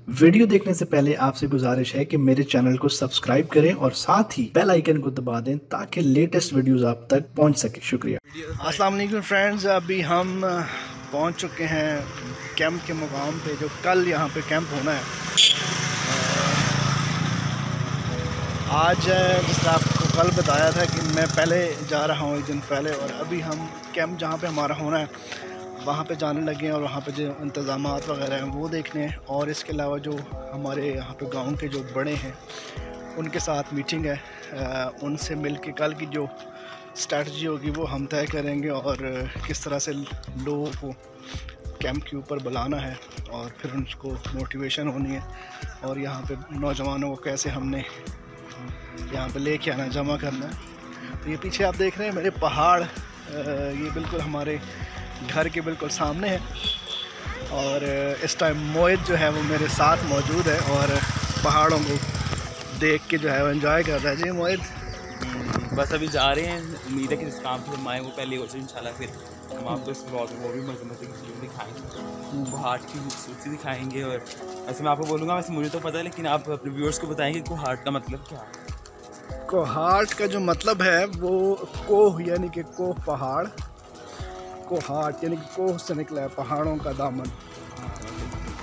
Video देखने से पहले आपसे गुजारिश है कि मेरे चैनल को सब्सक्राइब करें और साथ ही बेल आइकन को दबा दें ताकि लेटेस्ट वीडियोस आप तक पहुंच सके। शुक्रिया। अस्सलाम वालेकुम फ्रेंड्स, अभी हम पहुंच चुके हैं कैंप के मुकाम पे जो कल यहां पे कैंप होना है। आज जिस आपको कल बताया था कि मैं पहले जा रहा हूं, एक दिन पहले, और अभी हम कैंप जहां पे हमारा होना है वहाँ पे जाने लगे हैं और वहाँ पे जो इंतज़ामात वगैरह हैं वो देखने हैं। और इसके अलावा जो हमारे यहाँ पे गांव के जो बड़े हैं उनके साथ मीटिंग है, उनसे मिल के कल की जो स्ट्रेटजी होगी वो हम तय करेंगे और किस तरह से लोगों को कैंप के ऊपर बुलाना है और फिर उनको मोटिवेशन होनी है और यहाँ पे नौजवानों को कैसे हमने यहाँ पे लेके आना, जमा करना है। तो ये पीछे आप देख रहे हैं मेरे पहाड़, ये बिल्कुल हमारे घर के बिल्कुल सामने है और इस टाइम मोहित जो है वो मेरे साथ मौजूद है और पहाड़ों को देख के जो है वो एंजॉय कर रहा है। जी मोहित, बस अभी जा रहे हैं। उम्मीद है कि जिस काम से हम आए वो पहले हो जाए इंशाल्लाह। फिर हम आपको इस ब्लॉग में वो भी मज़े मज़े की चीज़ें दिखाएंगे, कोहाट की खूबसूरती दिखाएंगे। और ऐसे मैं आपको बोलूँगा, वैसे मुझे तो पता है लेकिन आप अपने व्यूअर्स को बताएंगे कोहाट का मतलब क्या है। कोहाट का जो मतलब है वो कोह यानी कि कोह पहाड़, कोहाट यानी कि कोह से निकला है, पहाड़ों का दामन।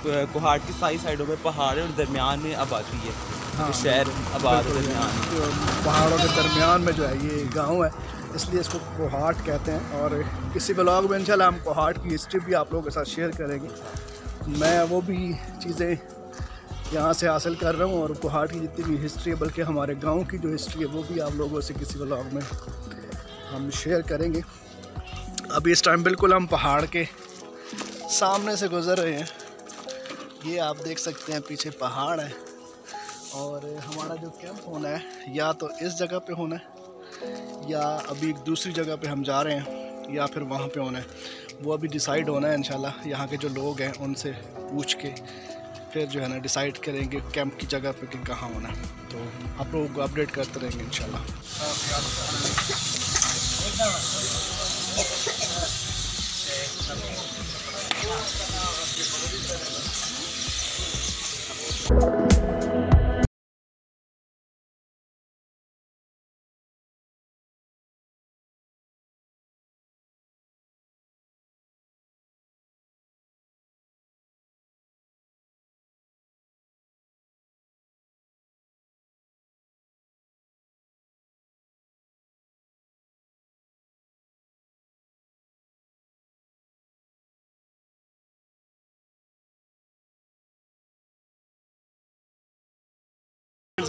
कोहाट की सारी साइडों में पहाड़ है और दरमियान में आबादी है। हाँ, शहर आबाद है दरमियान, तो पहाड़ों के दरमियान में जो है ये गांव है, इसलिए इसको कोहाट कहते हैं। और किसी ब्लॉग में इंशाल्लाह हम कोहाट की हिस्ट्री भी आप लोगों के साथ शेयर करेंगे। मैं वो भी चीज़ें यहाँ से हासिल कर रहा हूँ और कोहाट की जितनी भी हिस्ट्री है, बल्कि हमारे गाँव की जो हिस्ट्री है वो भी आप लोगों से किसी ब्लॉग में हम शेयर करेंगे। अभी इस टाइम बिल्कुल हम पहाड़ के सामने से गुज़र रहे हैं। ये आप देख सकते हैं पीछे पहाड़ है और हमारा जो कैंप होना है या तो इस जगह पे होना है या अभी एक दूसरी जगह पे हम जा रहे हैं या फिर वहाँ पे होना है, वो अभी डिसाइड होना है इंशाल्लाह। यहाँ के जो लोग हैं उनसे पूछ के फिर जो है ना डिसाइड करेंगे कैंप की जगह पे कि कहाँ होना है। तो आप लोगों को अपडेट करते रहेंगे इंशाल्लाह।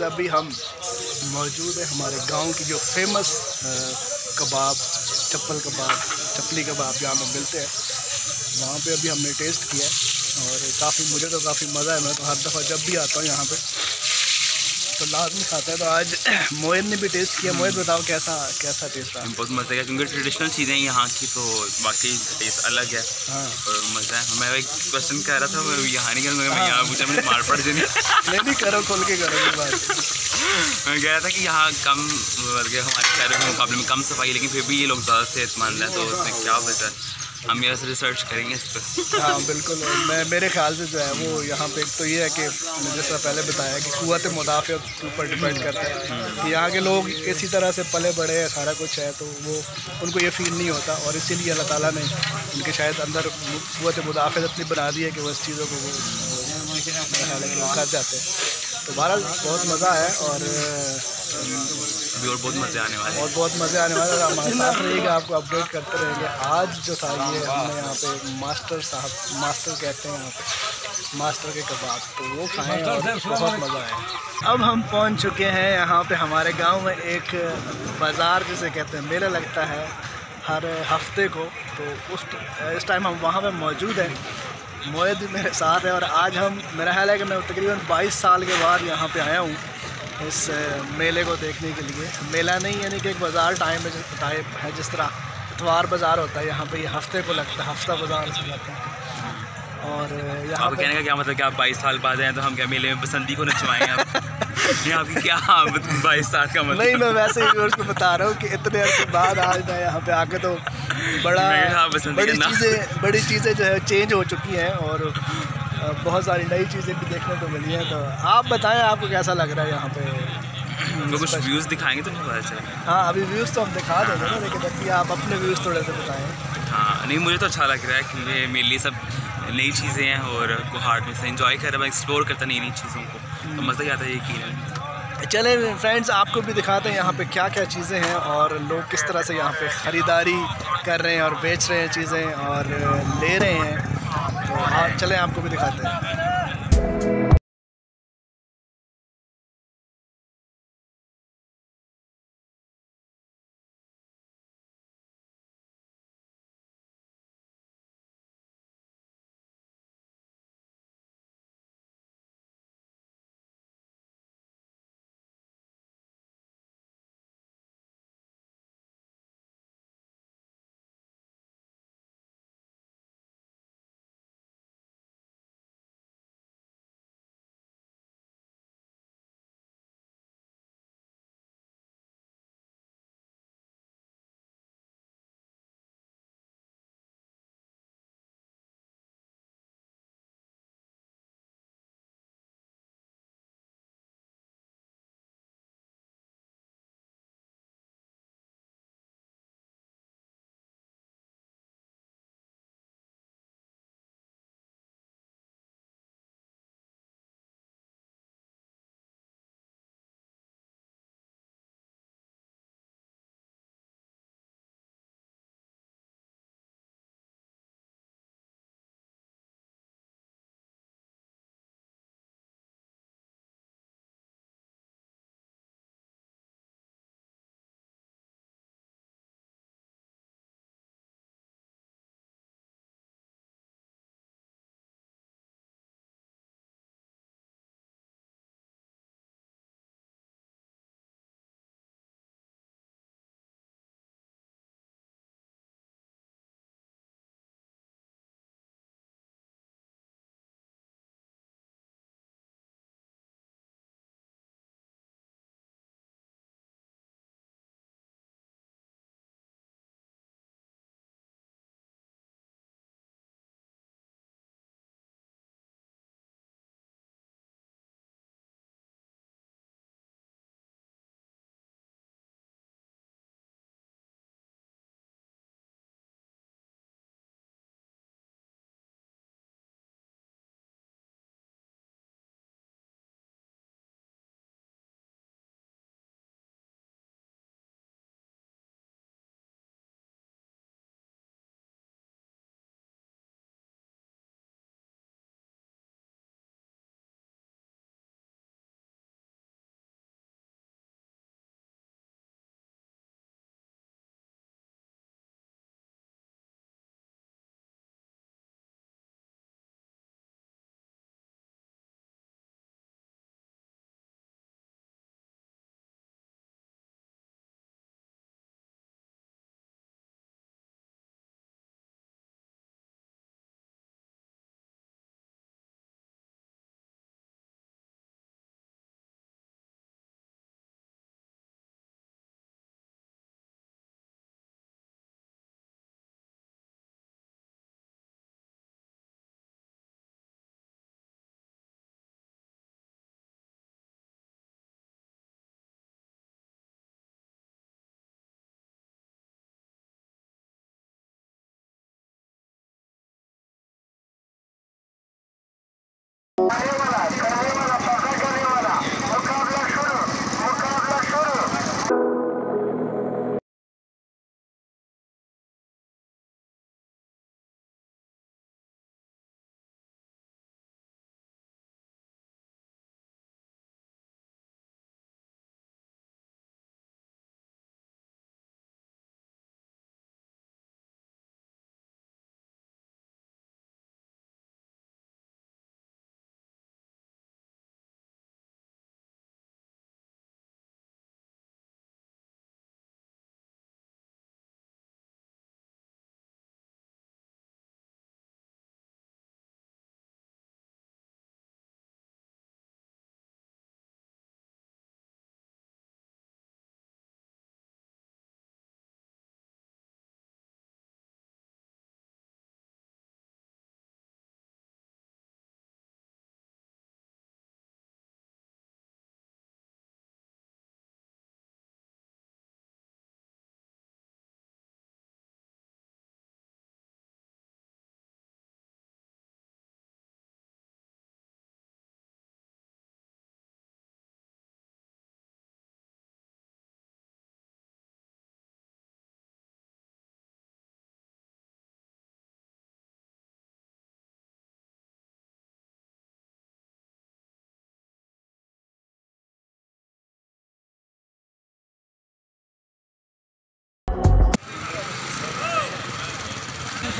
अभी हम मौजूद है हमारे गांव की जो फेमस कबाब, चपली कबाब जहाँ पर मिलते हैं, वहाँ पे अभी हमने टेस्ट किया है और मुझे तो काफ़ी मज़ा है। मैं तो हर दफ़ा जब भी आता हूँ यहाँ पे तो लाजमी खाता है। तो आज मोहित ने भी टेस्ट किया। मोहित बताओ कैसा टेस्ट रहा? बहुत मज़ा है क्योंकि ट्रेडिशनल चीज़ें यहाँ की तो बाकी टेस्ट अलग है। हाँ, और मज़ा है। मैं एक क्वेश्चन कह रहा था, मैं यहाँ नहीं करूँगा, मैं यहाँ पूछा, मैंने मार पड़ जाए। नहीं करो, खोल के करो ये बात। मैं कह रहा था कि यहाँ कम हमारे शहरों के मुकाबले में कम सफाई, लेकिन फिर भी ये लोग ज़्यादा सेहतमंद हैं। तो उसमें क्या वजह है, हम यहाँ से रिसर्च करेंगे इस पर। हाँ बिल्कुल, मेरे ख्याल से जो है वो यहाँ पे एक तो ये है कि मैंने जैसा पहले बताया कि क़ुव्वत मुदाफ़अत के ऊपर डिपेंड करता है कि यहाँ के लोग इसी तरह से पले बड़े हैं, सारा कुछ है, तो वो उनको ये फील नहीं होता और इसीलिए अल्लाह ताला ने उनके शायद अंदर क़ुव्वत मुदाफ़अत इतनी बना दी है कि वो इस चीज़ों को वो कर जाते हैं। तो बहरहाल बहुत मज़ा है और बहुत मज़े आने वाले हैं और बहुत मज़े आने वाले हैं। हमारे साथ रहिएगा, आपको अपडेट करते रहेंगे। आज जो था ये हमने यहाँ पे मास्टर कहते हैं यहाँ पे, मास्टर के कबाब, तो वो खाएँ और बहुत मज़ा आया। अब हम पहुँच चुके हैं यहाँ पे हमारे गांव में एक बाज़ार जिसे कहते हैं, मेला लगता है हर हफ्ते को। तो इस टाइम हम वहाँ पे मौजूद हैं। मोहित भी मेरे साथ है और आज हम, मेरा ख्याल है कि मैं तकरीबन 22 साल के बाद यहाँ पे आया हूँ इस मेले को देखने के लिए। मेला नहीं यानी कि एक बाज़ार टाइप है, जिस तरह इतवार बाज़ार होता है, यहाँ पे ये हफ्ते को लगता है, हफ्ता बाज़ार से लगता है। और यहाँ कहने का क्या मतलब कि आप 22 साल बाद आए तो हम क्या मेले में बसंती को नचवाएंगे आप? ये आपकी क्या 22 साल का मतलब? नहीं, मैं वैसे ही व्यूअर्स को बता रहा हूँ कि इतने अर्से बाद आज मैं यहाँ पे आके तो बड़ी चीज़ें जो है चेंज हो चुकी हैं और बहुत सारी नई चीज़ें भी देखने को मिली हैं। तो आप बताएं आपको कैसा लग रहा है यहाँ पे? उनको कुछ व्यूज़ दिखाएंगे तो पता चलेगा। हाँ, अभी व्यूज़ तो हम दिखा देंगे ना, लेकिन अभी आप अपने व्यूज़ थोड़े से बताएं। हाँ नहीं, मुझे तो अच्छा लग रहा है क्योंकि मेरे लिए सब नई चीज़ें हैं और कोहाट में से एंजॉय कर रहा है, एक्सप्लोर करता नई नई चीज़ों को, तो मज़ा ही आता है यकीनन। चलें फ्रेंड्स, आपको भी दिखाते हैं यहाँ पे क्या क्या चीज़ें हैं और लोग किस तरह से यहाँ पे ख़रीदारी कर रहे हैं और बेच रहे हैं चीज़ें और ले रहे हैं। तो चलें आपको भी दिखाते हैं।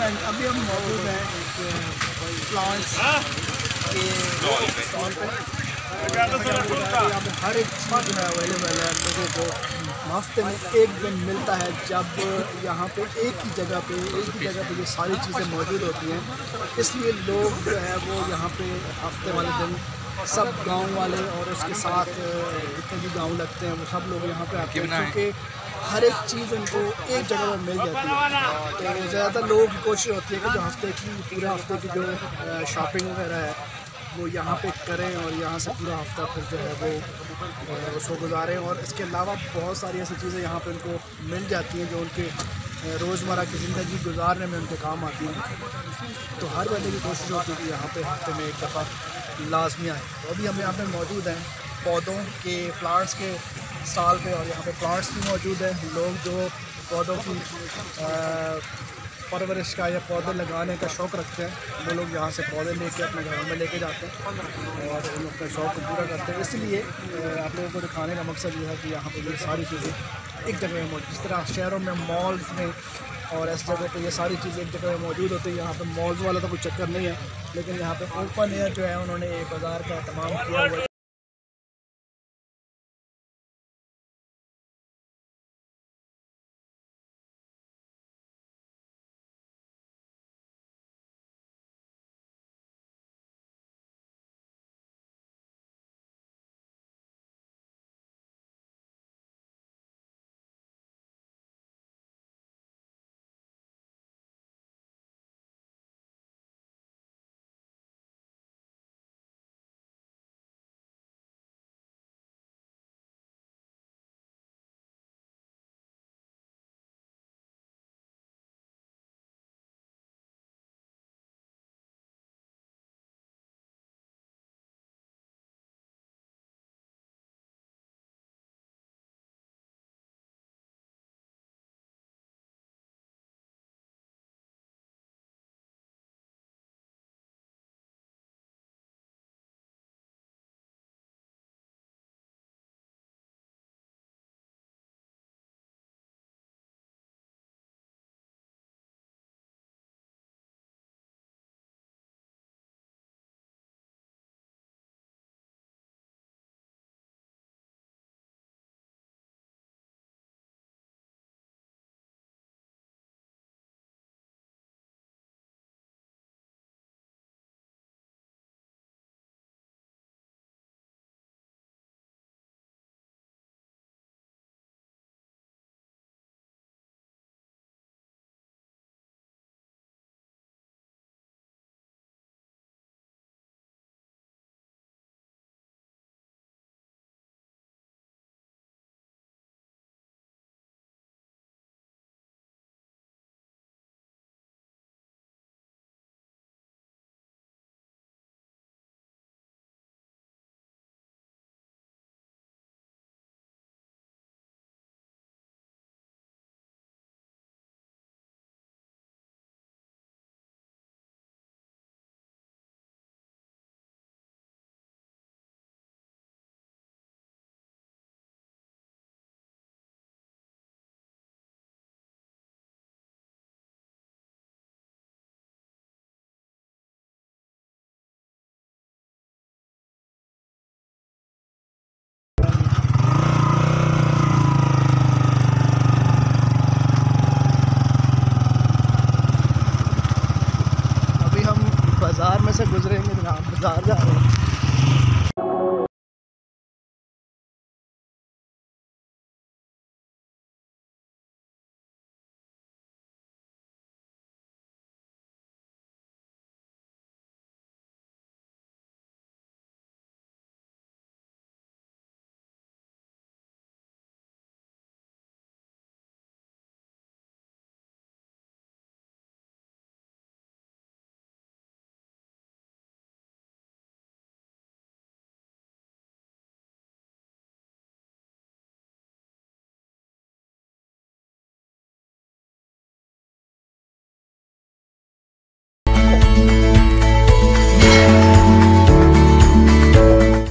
अभी हम मौजूद हैं एक प्लांट्स के स्टॉल पे। यहाँ पे हर एक चीज़ जो है अवेलेबल है लोगों को। हफ्ते में एक दिन मिलता है जब यहाँ पे एक ही जगह पे ये सारी चीज़ें मौजूद होती हैं, इसलिए लोग जो है वो यहाँ पे हफ्ते वाले दिन सब गांव वाले और उसके साथ जितने भी गांव लगते हैं वो सब लोग यहाँ पे आते हैं, क्योंकि हर एक चीज़ उनको एक जगह पर मिल जाती है। तो ज़्यादातर लोगों की कोशिश होती है कि जो हफ्ते की पूरे हफ्ते की जो शॉपिंग वगैरह है वो यहाँ पे करें और यहाँ से पूरा हफ्ता फिर जो है वो उसको गुजारें। और इसके अलावा बहुत सारी ऐसी चीज़ें यहाँ पे उनको मिल जाती हैं जो उनके रोज़मर्रा की ज़िंदगी गुजारने में उनके काम आती हैं। तो हर बंदे की कोशिश होती है कि यहाँ पे हफ्ते में एक दफ़ा लाजमी आए। तो अभी हम यहाँ पे मौजूद हैं पौधों के प्लांट्स के स्टॉल पे, और यहाँ पे प्लांट्स भी मौजूद हैं। लोग जो पौधों की परवरिश का या पौधे लगाने का शौक़ रखते हैं वो लोग यहाँ से पौधे लेके अपने घरों में लेके जाते हैं और उन अपने शौक़ को पूरा करते हैं। इसलिए आप लोगों को दिखाने का मकसद ये है कि यहाँ पर ये सारी चीज़ें एक जगह में मौजूद, जिस तरह शहरों में मॉल्स में और ऐसी जगह पे ये सारी चीज़ें एक जगह में मौजूद होती है। यहाँ पे मॉल्स वाला तो कोई चक्कर नहीं है, लेकिन यहाँ पे ओपन एयर जो है उन्होंने एक बाज़ार का तमाम किया हुआ है।